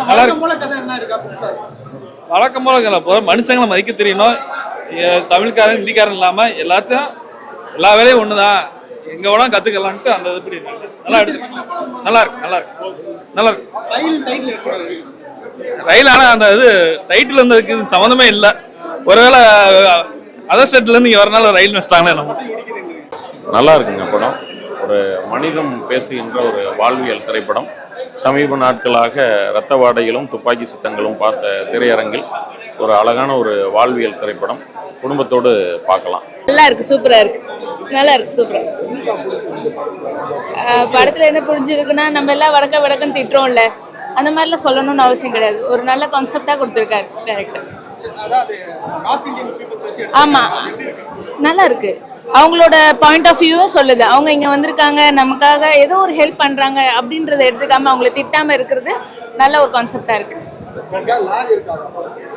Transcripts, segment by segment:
நல்லா இருக்கு. வழக்கம் போல மனுஷங்களை மதிக்க தெரியணும். தமிழ்காரன் ஹிந்திக்காரன் இல்லாம எல்லாத்தையும் எல்லா வேலையும் ஒண்ணுதான், எங்க வேணா கத்துக்கலான்ட்டு அந்த இது நல்லா எடுத்து நல்லா இருக்கு நல்லா இருக்கு நல்லா இருக்கு. ரயில் ஆனா அந்த இது டைட்டில் இருந்ததுக்கு சம்மந்தமே இல்லை. ஒருவேளை அதர் ஸ்டேட்ல இருந்து இங்க வரனால ரயில் வச்சிட்டாங்களே நம்ம. நல்லா இருக்குங்க படம். ஒரு மனிதம் பேசுகின்ற ஒரு வாழ்வியல் திரைப்படம். சமீப நாட்களாக இரத்த வாடைகளும் துப்பாக்கி சித்தங்களும் பார்த்த திரையரங்கில் ஒரு அழகான ஒரு வாழ்வியல் திரைப்படம். குடும்பத்தோடு பார்க்கலாம். நல்லா இருக்கு, சூப்பரா இருக்கு, நல்லா இருக்கு, சூப்பரா. படத்துல என்ன புரிஞ்சிருக்குன்னா, நம்ம எல்லாம் வடக்கன்னு திட்டுறோம்ல, அந்த மாதிரிலாம் சொல்லணும்னு அவசியம் கிடையாது. ஒரு நல்ல கான்செப்டா கொடுத்துருக்காரு டைரக்டர். ஆமா, நல்லா இருக்கு. அவங்களோட பாயிண்ட் ஆஃப் வியூவும் சொல்லுது. அவங்க இங்க வந்திருக்காங்க, நமக்காக ஏதோ ஒரு ஹெல்ப் பண்றாங்க அப்படின்றத எடுத்துக்காம அவங்களை திட்டாம இருக்கிறது நல்ல ஒரு கான்செப்டா இருக்கு.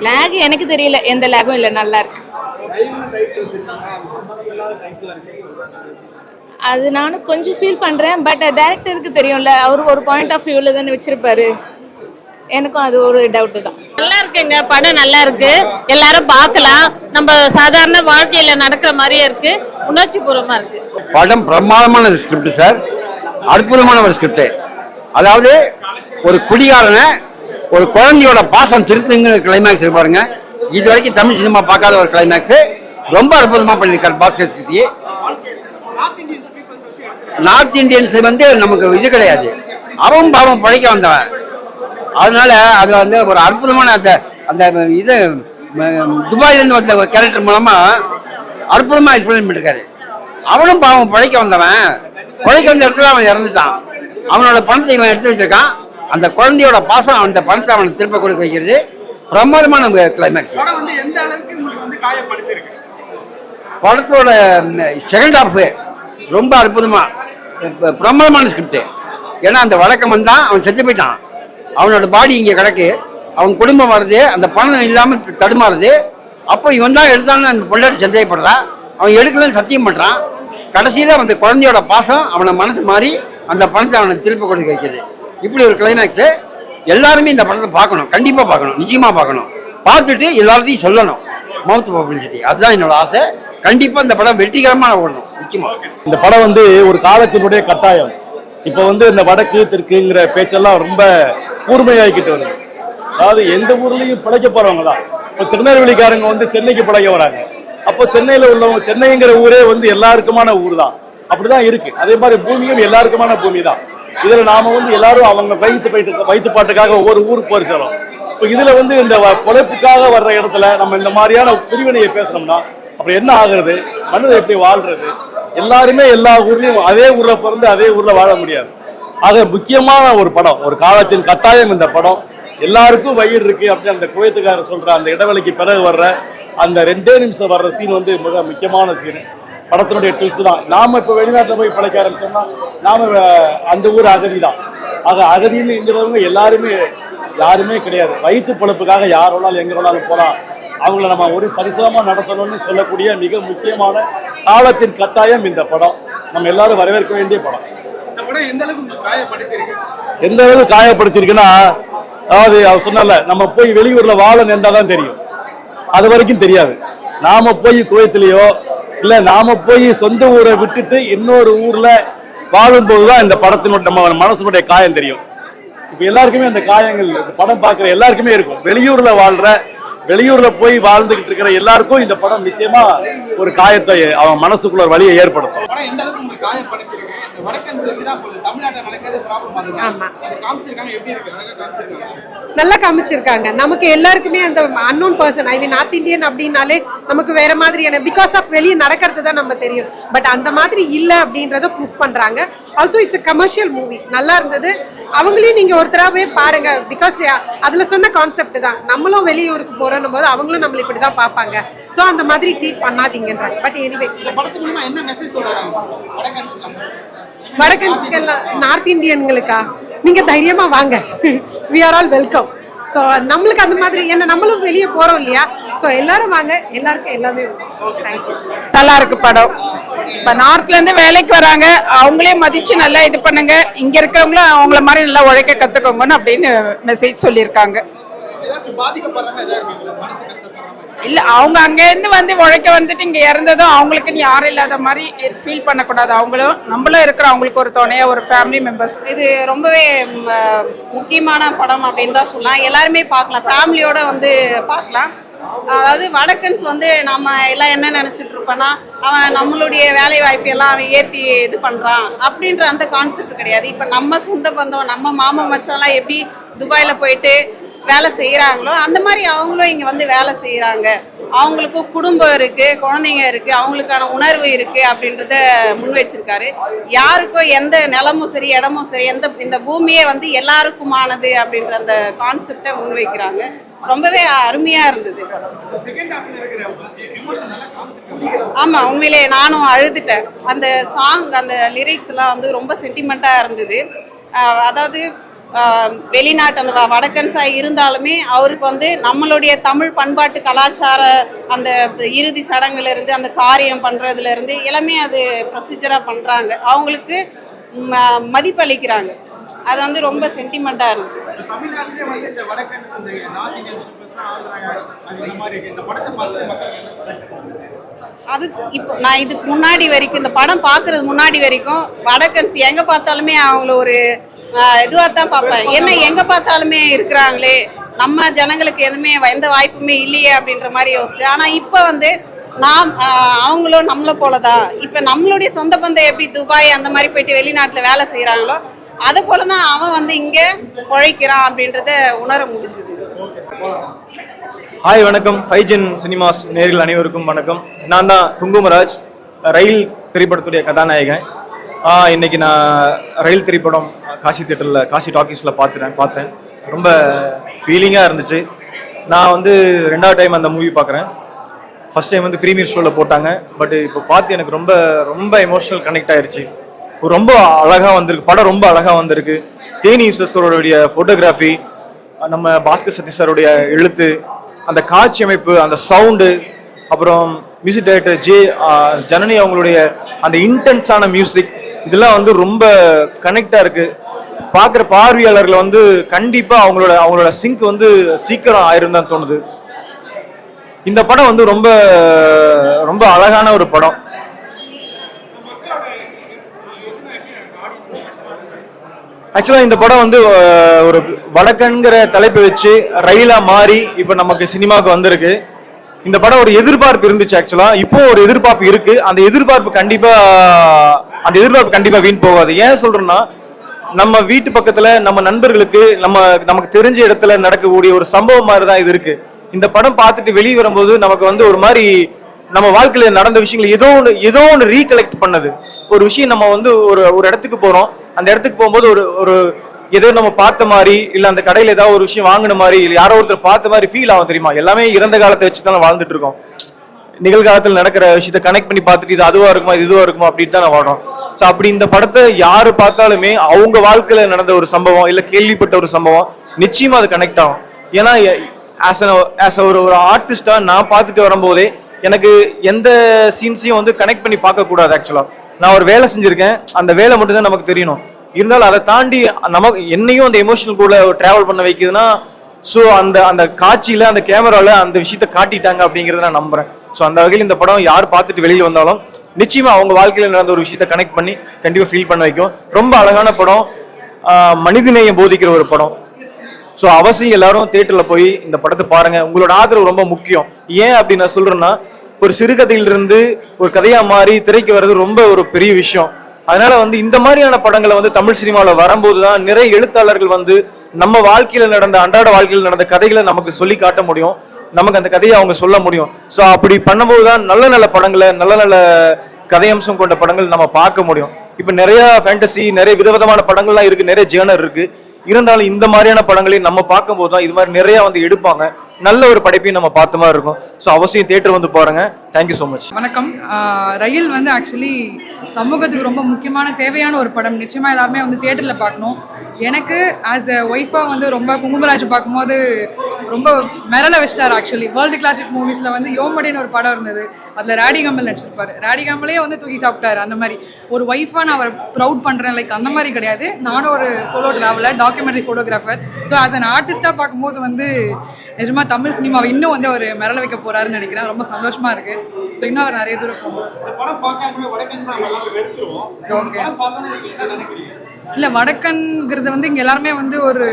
லேக் எனக்கு தெரியல, எந்த லேகும் இல்லை, நல்லா இருக்கு. அது நானும் கொஞ்சம் ஃபீல் பண்றேன். பட் டைரக்டருக்கு தெரியும்ல, அவர் ஒரு பாயிண்ட் ஆஃப் வியூல தானே வச்சிருப்பாரு. எனக்கும் அது ஒரு டவுட் தான். நல்லா இருக்குங்க, படம் நல்லா இருக்கு, எல்லாரும் பார்க்கலாம். நம்ம சாதாரண வாழ்க்கையில நடக்கிற மாதிரியே இருக்கு, உணர்ச்சி பூர்வமா இருக்கு. படம் பிரமாதமான ஸ்கிரிப்ட் சார், அற்புதமான ஒரு ஸ்கிரிப்ட். அதாவது ஒரு குடிகாரனை ஒரு குழந்தையோட பாசம் திருத்துங்கிற கிளைமேக்ஸ் பாருங்க. இது வரைக்கும் தமிழ் சினிமா பார்க்காத ஒரு கிளைமேக்ஸ். ரொம்ப அற்புதமா பண்ணியிருக்காரு பாஸ்கர் கிருஷ்ணி. நார்த் இந்தியன்ஸ் வந்து நமக்கு இது கிடையாது, அவன் பாவம் பழைக்க வந்தவன். அதனால அது வந்து ஒரு அற்புதமான அந்த அந்த இது துபாயிலேருந்து வந்த கேரக்டர் மூலமா அற்புதமா எக்ஸ்பிளைன் பண்ணிருக்காரு. அவனும் பாவம் பழைக்க வந்தவன், பழைக்க வந்த இடத்துல அவன் இறந்துட்டான். அவனோட பணத்தை இவன் எடுத்து வச்சிருக்கான். அந்த குழந்தையோட பாசம் அந்த பணத்தை அவனை திருப்ப கொடுக்க வைக்கிறது பிரமாதமான கிளைமேக்ஸ். படத்தோட செகண்ட் ஹாஃப் ரொம்ப அற்புதமா பிரமாதமான ஸ்கிரிப்ட். ஏன்னா அந்த வழக்கம் வந்தான், அவன் செத்து போயிட்டான். அவனோட பாடி இங்கே கிடக்கு, அவன் குடும்பம் வருது, அந்த பணம் இல்லாமல் தடுமாறுது. அப்போ இவன் தான் எடுத்தான்னு அந்த பொண்டாட்டி சந்தேகப்படுறான். அவன் எடுக்கலன்னு சத்தியம் பண்ணுறான். கடைசியில் அந்த குழந்தையோட பாசம் அவனை மனசு மாறி அந்த பணத்தை அவனை திருப்ப கொடுக்க வைக்கிறது. இப்படி ஒரு கிளைமேக்ஸு. எல்லாருமே இந்த படத்தை பார்க்கணும், கண்டிப்பாக பார்க்கணும், நிச்சயமாக பார்க்கணும். பார்த்துட்டு எல்லாத்தையும் சொல்லணும், மவுத் பப்ளிசிட்டி. அதுதான் என்னோட ஆசை. கண்டிப்பாக இந்த படம் வெற்றிகரமாக ஓடணும் நிச்சயமாக. இந்த படம் வந்து ஒரு காலத்தினுடைய கட்டாயம். இப்போ வந்து இந்த வடக்கு தெற்குங்கிற பேச்செல்லாம் ரொம்ப கூர்மையாகிக்கிட்டு வருது. அதாவது எந்த ஊர்லேயும் பிழைக்க போகிறவங்க தான். இப்போ திருநெல்வேலிக்காரங்க வந்து சென்னைக்கு பிழைக்க வராங்க. அப்போ சென்னையில் உள்ளவங்க, சென்னைங்கிற ஊரே வந்து எல்லாருக்குமான ஊர் தான், அப்படிதான் இருக்கு. அதே மாதிரி பூமியும் எல்லாருக்குமான பூமி தான். இதில் நாம வந்து எல்லாரும் அவங்க வயிற்று பாட்டுக்காக ஒவ்வொரு ஊருக்கு போய் சேரும். இப்போ இதில் வந்து இந்த பொழைப்புக்காக வர்ற இடத்துல நம்ம இந்த மாதிரியான பிரிவினையை பேசணும்னா அப்புறம் என்ன ஆகுறது? மனிதன் எப்படி வாழ்றது? எல்லாருமே எல்லா ஊர்லயும் அதே ஊர்ல பிறந்து அதே ஊர்ல வாழ முடியாது. ஆக முக்கியமான ஒரு படம், ஒரு காலத்தின் கட்டாயம் இந்த படம். எல்லாருக்கும் வயிறு இருக்கு அப்படின்னு அந்த குவைத்துக்காரர் சொல்ற அந்த இடைவெளிக்கு பிறகு வர்ற அந்த 2 நிமிஷம் வர்ற சீன் வந்து மிக முக்கியமான சீன். படத்தினுடைய ட்விஸ்ட் தான். நாம இப்போ வெளிநாட்டில் போய் பிழைக்க ஆரம்பிச்சோம்னா நாம அந்த ஊர் அகதி தான். ஆக அகதிங்கிறவங்க யாருமே கிடையாது. வயிற்று பொழப்புக்காக யார் வேணாலும் எங்க வேணாலும் போகலாம். அவங்கள நம்ம ஒரு சரிசமமாக நடத்தணும்னு சொல்லக்கூடிய மிக முக்கியமான காலத்தின் கட்டாயம் இந்த படம். நம்ம எல்லாரும் வரவேற்க வேண்டிய படம். எந்த அளவுக்கு காயப்படுத்திருக்குன்னா, அதாவது அவர் சொன்னால நம்ம போய் வெளியூர்ல வாழ நேர்ந்தாதான் தெரியும், அது வரைக்கும் தெரியாது. நாம போய் குவைத்திலேயோ இல்ல நாம போய் சொந்த ஊரை விட்டுட்டு இன்னொரு ஊர்ல வாழும்போதுதான் இந்த படத்தினுடைய நம்ம மனசுடைய காயம் தெரியும். இப்ப எல்லாருக்குமே அந்த காயங்கள் படம் பார்க்குற எல்லாருக்குமே இருக்கும். வெளியூர்ல போய் வாழ்ந்துகிட்டு இருக்கிற எல்லாருக்கும் இந்த படம் நிச்சயமா ஒரு காயத்தை, அவன் மனசுக்குள்ள ஒரு வழியை ஏற்படுத்தும். நல்லா காமிச்சிருக்காங்க. நமக்கு எல்லாருக்குமே அந்த அன்னோன் பர்சன், ஐ மீன் நார்த் இந்தியன் அப்படின்னாலே நமக்கு வேற மாதிரியான பிகாஸ் ஆஃப் வெளியே நடக்கிறது தான் நம்ம தெரியும். பட் அந்த மாதிரி இல்லை அப்படின்றத ப்ரூஃப் பண்றாங்க. Also it's a commercial movie. நல்லா இருந்தது. அவங்களையும் நீங்க ஒருத்தராகவே பாருங்க. பிகாஸ் அதுல சொன்ன கான்செப்ட் தான், நம்மளும் வெளியூருக்கு போறோம் போது அவங்களும் நம்மள இப்படிதான் பார்ப்பாங்க. ஸோ அந்த மாதிரி ட்ரீட் பண்ணாதீங்கன்றாங்க. பட் எனிவே வடக்கன்ஸ்க்கெல்லாம் நார்த் இந்தியன்களுக்கா நீங்க தைரியமா வாங்க. we are all welcome. So நம்மளுக்கு அந்த மாதிரி ஏன்னா நம்மளும் வெளியே போறோம் இல்லையா. ஸோ எல்லாரும் வாங்க, எல்லாருக்கும் எல்லாமே தேங்க்யூ. நல்லா இருக்கு படம். இப்போ நார்த்ல இருந்து வேலைக்கு வராங்க, அவங்களே மதிச்சு நல்லா இது பண்ணுங்க, இங்க இருக்கிறவங்களும் அவங்கள மாதிரி நல்லா உழைக்க கத்துக்கோங்கன்னு அப்படின்னு மெசேஜ் சொல்லியிருக்காங்க. இல்ல அவங்க அங்க இருந்து வந்து உழைக்க வந்துட்டு இங்க இறந்ததும் அவங்களுக்குன்னு யாரும் இல்லாத மாதிரி ஃபீல் பண்ணக்கூடாது. அவங்களும் நம்மளும் இருக்கிற அவங்களுக்கு ஒரு துணையா ஒரு ஃபேமிலி மெம்பர்ஸ். இது ரொம்பவே முக்கியமான படம் அப்படின்னு தான் சொல்லலாம். எல்லாருமே பார்க்கலாம், ஃபேமிலியோட வந்து பார்க்கலாம். அதாவது வடக்கன்ஸ் வந்து நம்ம எல்லாம் என்ன நினச்சிட்டு இருப்போன்னா, அவன் நம்மளுடைய வேலை வாய்ப்பெல்லாம் அவன் ஏற்றி இது பண்ணுறான் அப்படின்ற அந்த கான்செப்ட் கிடையாது. இப்போ நம்ம சொந்த பந்தம், நம்ம மாமா மச்சான்லாம் எப்படி துபாயில் போயிட்டு வேலை செய்கிறாங்களோ அந்த மாதிரி அவங்களும் இங்கே வந்து வேலை செய்கிறாங்க. அவங்களுக்கும் குடும்பம் இருக்குது, குழந்தைங்க இருக்குது, அவங்களுக்கான உணர்வு இருக்குது அப்படின்றத முன் வச்சிருக்காரு. யாருக்கும் எந்த நிலமும் சரி இடமும் சரி, இந்த பூமியே வந்து எல்லாருக்குமானது அப்படின்ற அந்த கான்செப்டை முன் வைக்கிறாங்க. ரொம்பவே அருமையாக இருந்தது. ஆமாம், உண்மையிலே நானும் அழுதுட்டேன். அந்த சாங், அந்த லிரிக்ஸ் எல்லாம் வந்து ரொம்ப சென்டிமெண்ட்டாக இருந்தது. அதாவது வெளிநாட்டு அந்த வடக்கன்ஸாக இருந்தாலுமே அவருக்கு வந்து நம்மளுடைய தமிழ் பண்பாட்டு கலாச்சார அந்த இறுதி சடங்குலேருந்து அந்த காரியம் பண்ணுறதுலேருந்து எல்லாமே அது ப்ரொசீஜராக பண்ணுறாங்க. அவங்களுக்கு மதிப்பளிக்கிறாங்க. அது வந்து ரொம்ப சென்டிமெண்ட்டாக இருக்குது. அது இப்போ நான் இதுக்கு முன்னாடி வரைக்கும், இந்த படம் பார்க்குறது முன்னாடி வரைக்கும் வடக்கன்ஸ் எங்கே பார்த்தாலுமே அவங்கள ஒரு இதுவாக தான் பார்ப்பேன். என்ன எங்கே பார்த்தாலுமே இருக்கிறாங்களே, நம்ம ஜனங்களுக்கு எதுவுமே எந்த வாய்ப்புமே இல்லையே அப்படின்ற மாதிரி யோசிச்சு. ஆனால் இப்போ வந்து அவங்களும் நம்மளை போல தான். இப்போ நம்மளுடைய சொந்த பந்தம் எப்படி துபாய் அந்த மாதிரி போயிட்டு வெளிநாட்டில் வேலை செய்கிறாங்களோ அது போல தான் அவன் வந்து இங்கே உழைக்கிறான் அப்படின்றத உணர முடிஞ்சது. ஹாய், வணக்கம். ஃபைஜன் சினிமாஸ் நேர்கள் அனைவருக்கும் வணக்கம். நான் தான் குங்குமராஜ், ரயில் திரைப்படத்துடைய கதாநாயகன். இன்னைக்கு நான் ரயில் திரைப்படம் காசி தியேட்டரில், காசி டாக்கீஸில் பார்த்தேன். ரொம்ப ஃபீலிங்காக இருந்துச்சு. நான் வந்து 2வது டைம் அந்த மூவி பார்க்குறேன். ஃபர்ஸ்ட் டைம் வந்து ப்ரீமியர் ஷோவில் போட்டாங்க. பட் இப்போ பார்த்து எனக்கு ரொம்ப ரொம்ப எமோஷனல் கனெக்ட் ஆயிடுச்சு. ரொம்ப அழகாக வந்திருக்கு படம், ரொம்ப அழகாக வந்திருக்கு. தேனி யூசஸோடைய ஃபோட்டோகிராஃபி, நம்ம பாஸ்கர் சதீஷ் சாருடைய எழுத்து, அந்த காட்சி அமைப்பு, அந்த சவுண்டு, அப்புறம் மியூசிக் டைரக்டர் ஜனனி அவங்களுடைய அந்த இன்டென்ஸான மியூசிக், இதெல்லாம் வந்து ரொம்ப கனெக்டாக இருக்கு. பார்க்குற பார்வையாளர்களை வந்து கண்டிப்பாக அவங்களோட சிங்க் வந்து சீக்கிரம் ஆயிரும் தான் தோணுது. இந்த படம் வந்து ரொம்ப ரொம்ப அழகான ஒரு படம். ஆக்சுவலாக இந்த படம் வந்து ஒரு வடக்கன்கிற தலைப்பை வச்சு ரயிலாக மாறி இப்போ நமக்கு சினிமாவுக்கு வந்திருக்கு. இந்த படம் ஒரு எதிர்பார்ப்பு இருந்துச்சு. ஆக்சுவலாக இப்போ ஒரு எதிர்பார்ப்பு இருக்கு. அந்த எதிர்பார்ப்பு கண்டிப்பாக வீண் போகாது. ஏன் சொல்றேன்னா, நம்ம வீட்டு பக்கத்துல நம்ம நண்பர்களுக்கு நமக்கு தெரிஞ்ச இடத்துல நடக்கக்கூடிய ஒரு சம்பவம் மாதிரி தான் இது இருக்கு. இந்த படம் பார்த்துட்டு வெளியே வரும்போது நமக்கு வந்து ஒரு மாதிரி நம்ம வாழ்க்கையில நடந்த விஷயங்கள் ஏதோ ஒன்று ரீகலெக்ட் பண்ணது. ஒரு விஷயம் நம்ம வந்து ஒரு இடத்துக்கு போறோம், அந்த இடத்துக்கு போகும்போது ஒரு ஏதோ நம்ம பார்த்த மாதிரி, இல்ல அந்த கடையில ஏதாவது ஒரு விஷயம் வாங்கின மாதிரி, இல்ல யாரோ ஒருத்தர் பார்த்த மாதிரி ஃபீல் ஆகும். தெரியுமா, எல்லாமே இறந்த காலத்தை வச்சு தான் வாழ்ந்துட்டு இருக்கோம். நிகழ்காலத்தில் நடக்கிற விஷயத்த கனெக்ட் பண்ணி பார்த்துட்டு இது அதுவா இருக்குமா இதுவா இருக்குமா அப்படின்னு தான் வாழ்றோம். ஸோ அப்படி இந்த படத்தை யாரு பார்த்தாலுமே அவங்க வாழ்க்கையில நடந்த ஒரு சம்பவம் இல்ல கேள்விப்பட்ட ஒரு சம்பவம் நிச்சயமா அது கனெக்ட் ஆகும். ஏன்னா ஒரு ஆர்டிஸ்டா நான் பார்த்துட்டு வரும்போதே எனக்கு எந்த சீன்ஸையும் வந்து கனெக்ட் பண்ணி பார்க்க கூடாது. ஆக்சுவலா நான் ஒரு வேலை செஞ்சிருக்கேன், அந்த வேலை மட்டும் தான் நமக்கு தெரியணும். இருந்தாலும் அதை தாண்டி நமக்கு என்னையும் அந்த எமோஷனல் கூட டிராவல் பண்ண வைக்குதுன்னா, ஸோ அந்த காட்சியில அந்த கேமரால அந்த விஷயத்த காட்டிட்டாங்க அப்படிங்கிறத நான் நம்புறேன். ஸோ அந்த வகையில் இந்த படம் யார் பார்த்துட்டு வெளியில் வந்தாலும் நிச்சயமா அவங்க வாழ்க்கையில் நடந்த ஒரு விஷயத்த கனெக்ட் பண்ணி கண்டிப்பாக ஃபீல் பண்ண வைக்கும். ரொம்ப அழகான படம், மனிதநேயம் போதிக்கிற ஒரு படம். ஸோ அவசியம் எல்லாரும் தியேட்டர்ல போய் இந்த படத்தை பாருங்க. உங்களோட ஆதரவு ரொம்ப முக்கியம். ஏன் அப்படின்னு நான் சொல்றேன்னா, ஒரு சிறுகதையிலிருந்து ஒரு கதையா மாறி திரைக்கு வர்றது ரொம்ப ஒரு பெரிய விஷயம். அதனால வந்து இந்த மாதிரியான படங்களை வந்து தமிழ் சினிமாவில் வரும்போது தான் நிறைய எழுத்தாளர்கள் வந்து நம்ம வாழ்க்கையில நடந்த அன்றாட வாழ்க்கையில் நடந்த கதைகளை நமக்கு சொல்லி காட்ட முடியும், நமக்கு அந்த கதையை அவங்க சொல்ல முடியும். ஸோ அப்படி பண்ணும்போது தான் நல்ல நல்ல படங்களை, நல்ல நல்ல கதையம்சம் கொண்ட படங்கள் நம்ம பார்க்க முடியும். இப்போ நிறைய ஃபேண்டசி, நிறைய விதவிதமான படங்கள்லாம் இருக்கு, நிறைய ஜேர்னர் இருக்கு. இருந்தாலும் இந்த மாதிரியான படங்களையும் நம்ம பார்க்கும்போது தான் இது மாதிரி நிறைய வந்து எடுப்பாங்க, நல்ல ஒரு படைப்பையும் நம்ம பார்த்த மாதிரி இருக்கும். ஸோ அவசியம் தியேட்டர் வந்து பாருங்க. Thank you so much. வணக்கம். ரயில் வந்து ஆக்சுவலி சமூகத்துக்கு ரொம்ப முக்கியமான தேவையான ஒரு படம். நிச்சயமாக எல்லாருமே வந்து தியேட்டரில் பார்க்கணும். எனக்கு ஆஸ் அ ஒய்ஃபாக வந்து ரொம்ப குங்குமராஜ் பார்க்கும்போது ரொம்ப மிரள வச்சிட்டார். ஆக்சுவலி வேர்ல்டு கிளாசிக் மூவிஸில் வந்து யோமடின்னு ஒரு படம் இருந்தது, அதில் ராடி கமல் நடிச்சிருப்பாரு. ராடி கமலே வந்து தூக்கி சாப்பிட்டாரு. அந்த மாதிரி ஒரு ஒய்ஃபாக நான் அவரை ப்ரௌட் பண்ணுறேன். லைக் அந்த மாதிரி கிடையாது, நானும் ஒரு solo traveller, documentary photographer. So as an ஆர்டிஸ்டாக பார்க்கும்போது வந்து நிஜமாக தமிழ் சினிமாவை இன்னும் வந்து அவர் மிரள வைக்க போகிறாருன்னு நினைக்கிறேன். ரொம்ப சந்தோஷமாக இருக்குது. ஸோ இன்னும் அவர் நிறைய தூரம் போகும். ஓகே, இல்லை வடக்கன்கிறது வந்து இங்கே எல்லாருமே வந்து ஒரு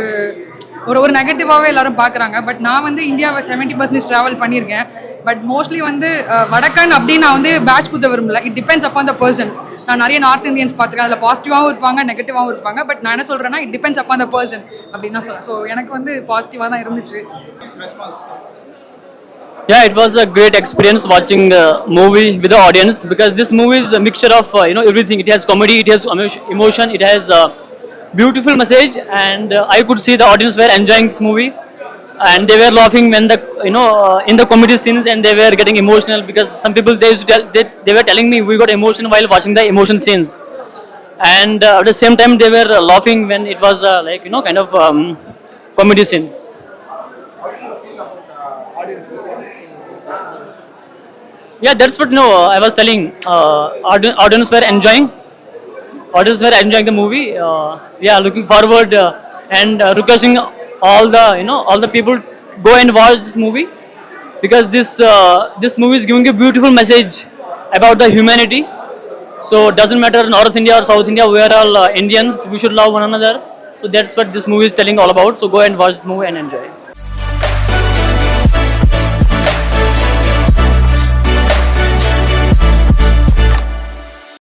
ஒரு நெகட்டிவாகவே எல்லாரும் பார்க்குறாங்க. பட் நான் வந்து இந்தியாவை 70% ட்ராவல் பண்ணியிருக்கேன். பட் மோஸ்ட்லி வந்து வடக்கன் அப்படின்னு நான் வந்து பேட்ச் குத்த விரும்பல. It depends upon the person. நான் நிறைய நார்த் இந்தியன்ஸ் பார்த்துருக்கேன், அதில் பாசிட்டிவாகவும் இருப்பாங்க, நெகட்டிவாகவும் இருப்பாங்க. பட் நான் என்ன சொல்கிறேன்னா it depends upon the person அப்படின்னு தான் சொல்கிறேன். ஸோ எனக்கு வந்து பாசிட்டிவாக தான் இருந்துச்சு. Yeah, it was a great experience watching the movie with the audience, because this movie is a mixture of everything. It has comedy, it has emotion, it has a beautiful message, and I could see the audience were enjoying this movie, and they were laughing when the in the comedy scenes, and they were getting emotional, because some people they used to tell, they were telling me we got emotion while watching the emotion scenes, and at the same time they were laughing when it was kind of comedy scenes. Yeah, that's what I was telling. Audience were enjoying. Audience were enjoying the movie. Yeah, looking forward and requesting all the people go and watch this movie, because this movie is giving a beautiful message about the humanity. So it doesn't matter North India or South India, we are all Indians. We should love one another. So that's what this movie is telling all about. So go and watch this movie and enjoy.